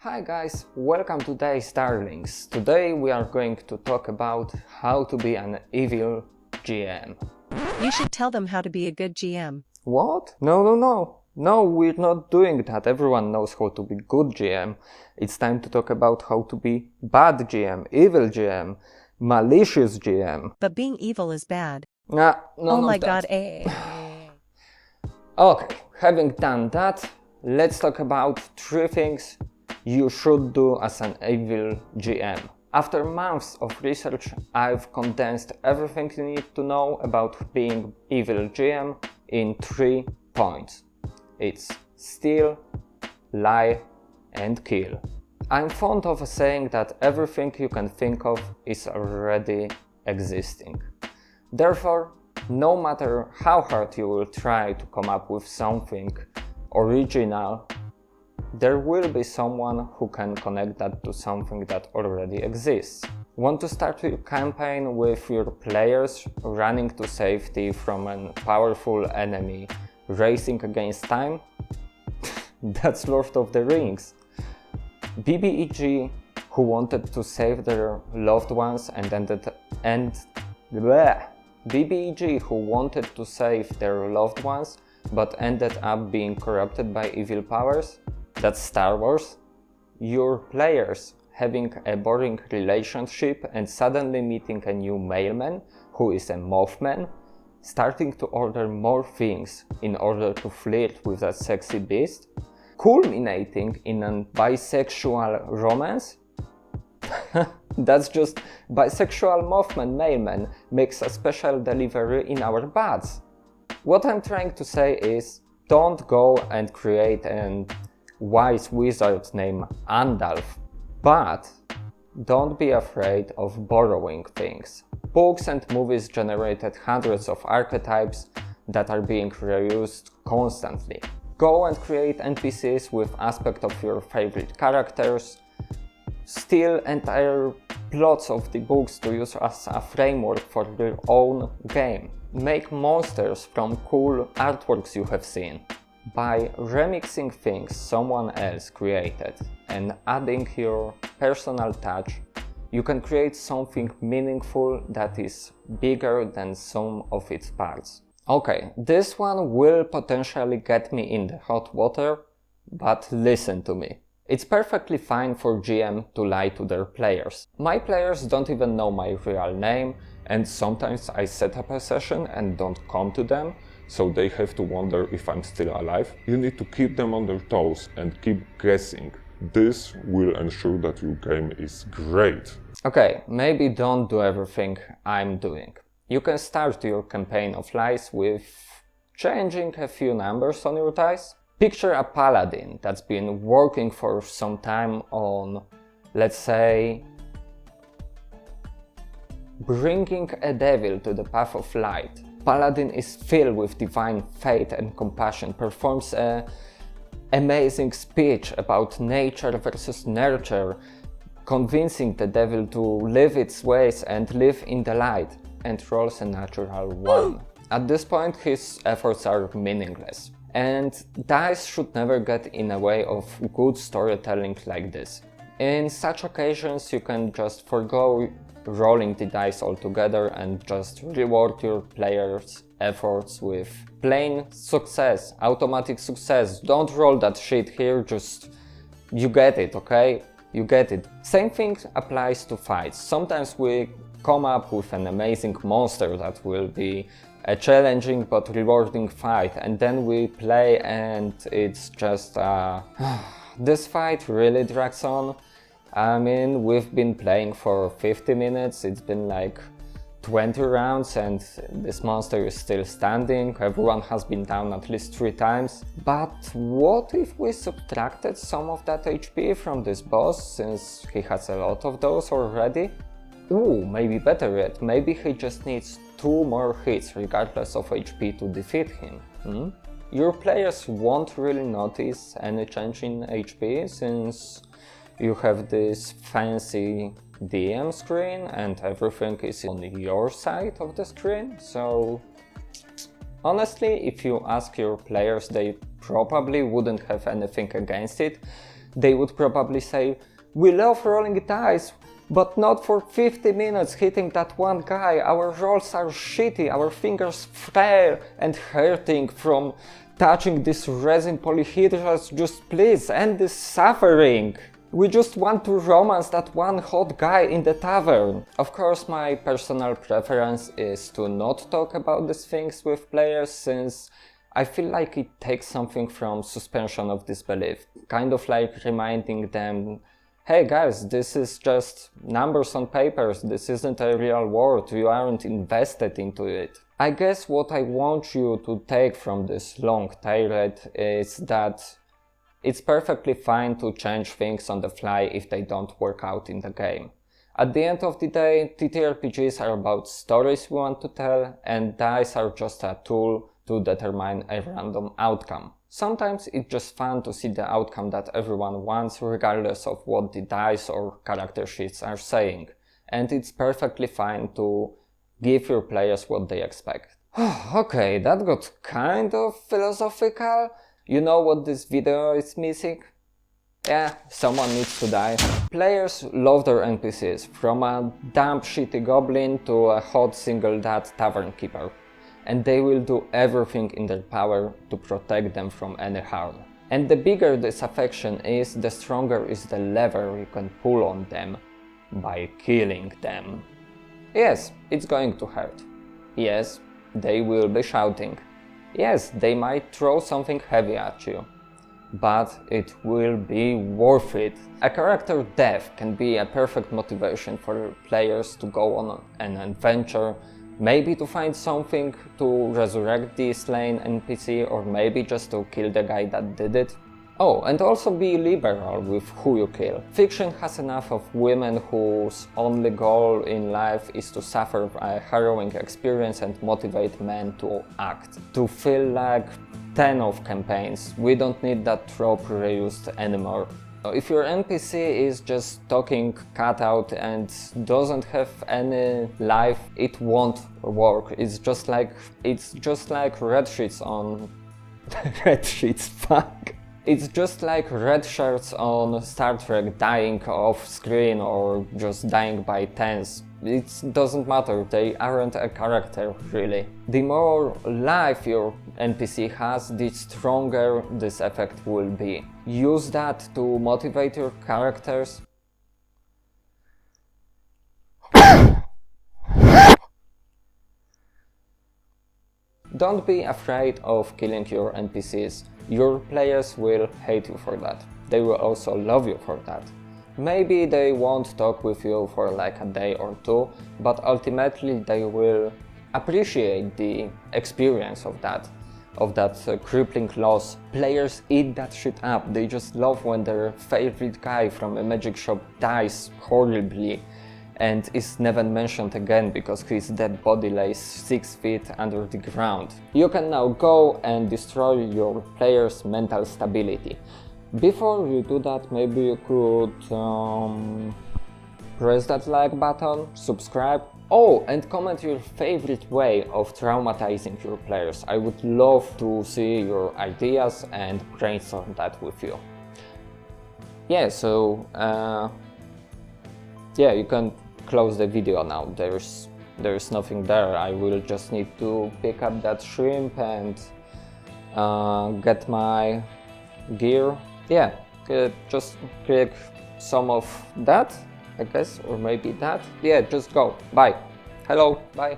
Hi guys, welcome to today's Darlings. Today we are going to talk about how to be an evil GM. You should tell them how to be a good GM. What? No, we're not doing that. Everyone knows how to be good GM. It's time to talk about how to be bad GM, evil GM, malicious GM. But being evil is bad. Nah, Oh my god, Okay, having done that, let's talk about 3 things you should do as an evil GM. After months of research, I've condensed everything you need to know about being evil GM in 3 points. It's steal, lie, and kill. I'm fond of saying that everything you can think of is already existing. Therefore, no matter how hard you will try to come up with something original, there will be someone who can connect that to something that already exists. Want to start your campaign with your players running to safety from a powerful enemy racing against time? That's Lord of the Rings. BBEG, who wanted to save their loved ones BBEG, who wanted to save their loved ones but ended up being corrupted by evil powers? That's Star Wars. Your players having a boring relationship and suddenly meeting a new mailman who is a Mothman, starting to order more things in order to flirt with that sexy beast, culminating in a bisexual romance? That's just bisexual Mothman mailman makes a special delivery in our bads. What I'm trying to say is, don't go and create an wise wizard named Andalf, but don't be afraid of borrowing things. Books and movies generated hundreds of archetypes that are being reused constantly. Go and create NPCs with aspects of your favorite characters. Steal entire plots of the books to use as a framework for your own game. Make monsters from cool artworks you have seen. By remixing things someone else created and adding your personal touch, you can create something meaningful that is bigger than some of its parts. Okay, this one will potentially get me in the hot water, but listen to me. It's perfectly fine for GM to lie to their players. My players don't even know my real name, and sometimes I set up a session and don't come to them, so they have to wonder if I'm still alive. You need to keep them on their toes and keep guessing. This will ensure that your game is great. Okay, maybe don't do everything I'm doing. You can start your campaign of lies with changing a few numbers on your dice. Picture a paladin that's been working for some time on, let's say, bringing a devil to the path of light. Paladin is filled with divine faith and compassion, performs an amazing speech about nature versus nurture, convincing the devil to live its ways and live in the light, and rolls a natural 1. At this point, his efforts are meaningless. And dice should never get in the way of good storytelling like this. In such occasions, you can just forgo rolling the dice altogether and just reward your players' efforts with plain success, automatic success. Don't roll that shit here, just you get it, okay? You get it. Same thing applies to fights. Sometimes we come up with an amazing monster that will be a challenging but rewarding fight, and then we play and it's just this fight really drags on. I mean, we've been playing for 50 minutes, it's been like 20 rounds and this monster is still standing, everyone has been down at least 3 times. But what if we subtracted some of that HP from this boss, since he has a lot of those already? Ooh, maybe better yet, maybe he just needs 2 more hits regardless of HP to defeat him. Your players won't really notice any change in HP, since you have this fancy DM screen and everything is on your side of the screen, so honestly, if you ask your players, they probably wouldn't have anything against it. they would probably say, "We love rolling dice, but not for 50 minutes hitting that one guy. Our rolls are shitty, our fingers fail and hurting from touching these resin polyhedras. Just please end this suffering. We just want to romance that one hot guy in the tavern." Of course, my personal preference is to not talk about these things with players, since I feel like it takes something from suspension of disbelief. Kind of like reminding them, hey guys, this is just numbers on papers, this isn't a real world, you aren't invested into it. I guess what I want you to take from this long tirade is that it's perfectly fine to change things on the fly if they don't work out in the game. At the end of the day, TTRPGs are about stories we want to tell, and dice are just a tool to determine a random outcome. Sometimes it's just fun to see the outcome that everyone wants, regardless of what the dice or character sheets are saying. And it's perfectly fine to give your players what they expect. Okay, that got kind of philosophical. You know what this video is missing? Yeah, someone needs to die. Players love their NPCs, from a dumb shitty goblin to a hot single dad tavern keeper. And they will do everything in their power to protect them from any harm. And the bigger this affection is, the stronger is the lever you can pull on them by killing them. Yes, it's going to hurt. Yes, they will be shouting. Yes, they might throw something heavy at you. But it will be worth it. A character death can be a perfect motivation for players to go on an adventure, maybe to find something to resurrect the slain NPC, or maybe just to kill the guy that did it. Oh, and also be liberal with who you kill. Fiction has enough of women whose only goal in life is to suffer a harrowing experience and motivate men to act. To feel like 10 of campaigns. We don't need that trope reused anymore. If your NPC is just talking cut out and doesn't have any life, it won't work. It's just like red sheets on red sheets, fuck. It's just like red shirts on Star Trek dying off screen or just dying by tens. It doesn't matter, they aren't a character, really. The more life your NPC has, the stronger this effect will be. Use that to motivate your characters. Don't be afraid of killing your NPCs. Your players will hate you for that. They will also love you for that. Maybe they won't talk with you for like a day or two, but ultimately they will appreciate the experience of that crippling loss. Players eat that shit up. They just love when their favorite guy from a magic shop dies horribly and is never mentioned again because his dead body lays 6 feet under the ground. You can now go and destroy your players' mental stability. Before you do that, maybe you could press that like button, subscribe, oh, and comment your favorite way of traumatizing your players. I would love to see your ideas and brainstorm that with you. Yeah, so yeah, you can close the video now. There's nothing there. I will just need to pick up that shrimp and get my gear. Yeah, just click some of that, I guess, or maybe that. Yeah, just go. Bye. Hello. Bye.